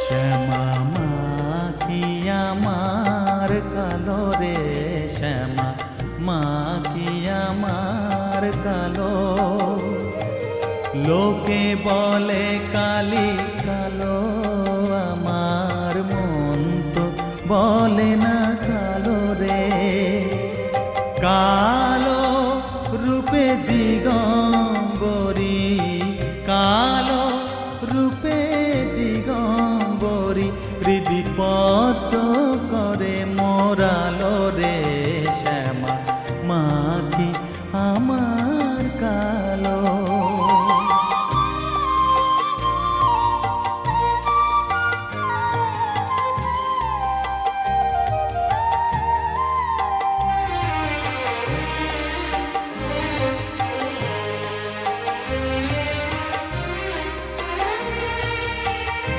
শ্যামা মা কি আমার কালো রে, শ্যামা মা কি আমার কালো। লোকে বলে কালি কালো, আমার মন তো বলে না কালো রে। কালো রূপে দিগম্বরী, কালো রূপে দিগম্বরী, হৃদি পদ্ম